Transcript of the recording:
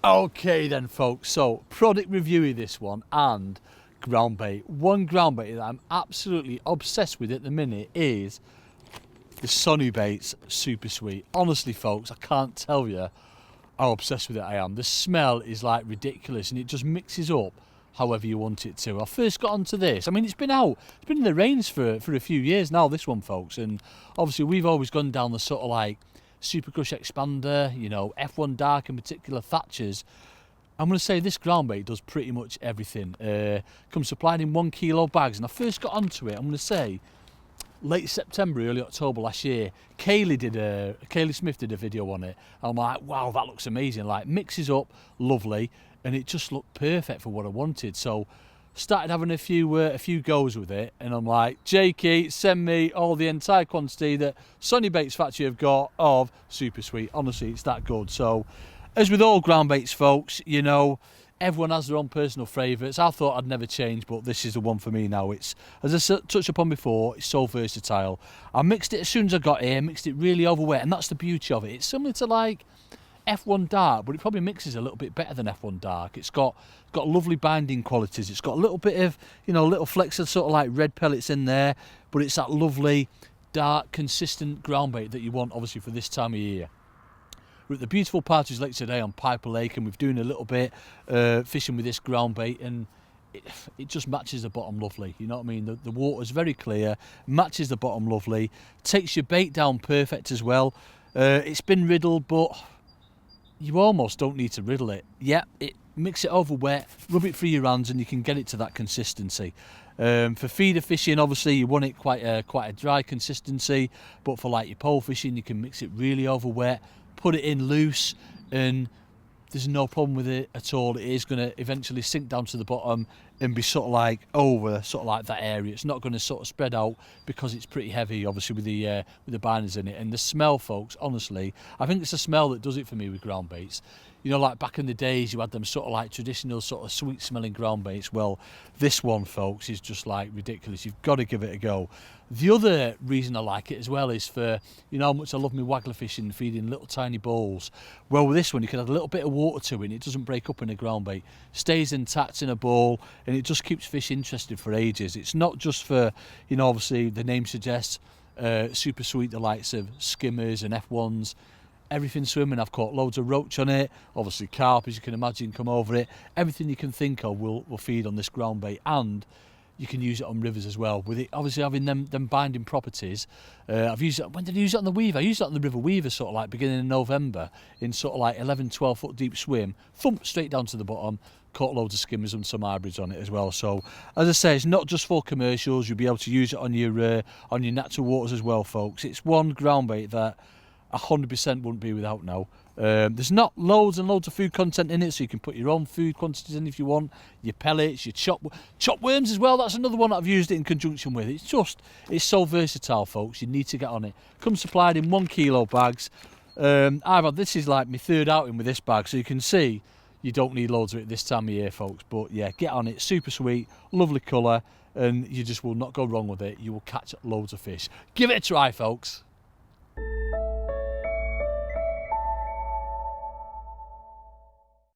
Okay then folks, so product review of this one and ground bait. One ground bait that I'm absolutely obsessed with at the minute is the Sonubaits Super Sweet. Honestly folks, I can't tell you how obsessed with it I am. The smell is like ridiculous and it just mixes up however you want it to. I first got onto this, I mean it's been in the rains for a few years now, this one folks, and obviously we've always gone down the sort of like Super Crush Expander, you know, F1 Dark in particular, Thatchers. I'm going to say this ground bait does pretty much everything. Comes supplied in 1 kilo bags, and I first got onto it, I'm going to say, late September, early October last year. Kaylee Smith did a video on it. I'm like, wow, that looks amazing. Like, mixes up, lovely, and it just looked perfect for what I wanted. So, started having a few goes with it, and I'm like, Jakey, send me all the entire quantity that Sonubaits factory have got of Super Sweet. Honestly, it's that good. So, as with all ground baits, folks, you know, everyone has their own personal favourites. I thought I'd never change, but this is the one for me now. It's, as I touched upon before, it's so versatile. I mixed it as soon as I got here, mixed it really overweight, and that's the beauty of it. It's similar to like F1 Dark, but it probably mixes a little bit better than F1 Dark. It's got lovely binding qualities. It's got a little bit of, you know, little flecks of sort of like red pellets in there, but it's that lovely, dark, consistent ground bait that you want, obviously, for this time of year. We're at the beautiful Partridge Lake today on Piper Lake, and we're doing a little bit fishing with this ground bait, and it just matches the bottom lovely. You know what I mean? The water's very clear, matches the bottom lovely, takes your bait down perfect as well. It's been riddled, but you almost don't need to riddle it. Yeah, mix it over wet, rub it through your hands, and you can get it to that consistency. For feeder fishing, obviously you want it quite a dry consistency, but for like your pole fishing, you can mix it really over wet, put it in loose, and there's no problem with it at all. It is going to eventually sink down to the bottom and be sort of like over sort of like that area. It's not going to sort of spread out because it's pretty heavy, obviously, with the binders in it. And the smell, folks, honestly, I think it's the smell that does it for me with ground baits. You know, like back in the days, you had them sort of like traditional sort of sweet smelling ground baits. Well, this one, folks, is just like ridiculous. You've got to give it a go. The other reason I like it as well is for, you know how much I love my waggler fishing, feeding little tiny bowls. Well, with this one, you can add a little bit of water to it and it doesn't break up in a ground bait. Stays intact in a bowl and it just keeps fish interested for ages. It's not just for, you know, obviously the name suggests, super sweet, the likes of skimmers and F1s. Everything swimming. I've caught loads of roach on it, obviously carp, as you can imagine, come over it. Everything you can think of will feed on this ground bait, and you can use it on rivers as well, with it obviously having them binding properties. I've used it, when did I use it on the Weaver? I used it on the River Weaver sort of like beginning of November in sort of like 11-12 foot deep swim, thump straight down to the bottom, caught loads of skimmers and some hybrids on it as well. So as I say, it's not just for commercials, you'll be able to use it on your natural waters as well, folks. It's one ground bait that 100% wouldn't be without now. There's not loads and loads of food content in it, so you can put your own food quantities in if you want, your pellets, your chopped worms as well. That's another one that I've used it in conjunction with. It's so versatile, folks. You need to get on it. Comes supplied in 1 kilo bags. This is like my third outing with this bag, so you can see you don't need loads of it this time of year, folks. But yeah, get on it. Super sweet, lovely colour, and you just will not go wrong with it. You will catch loads of fish. Give it a try, folks.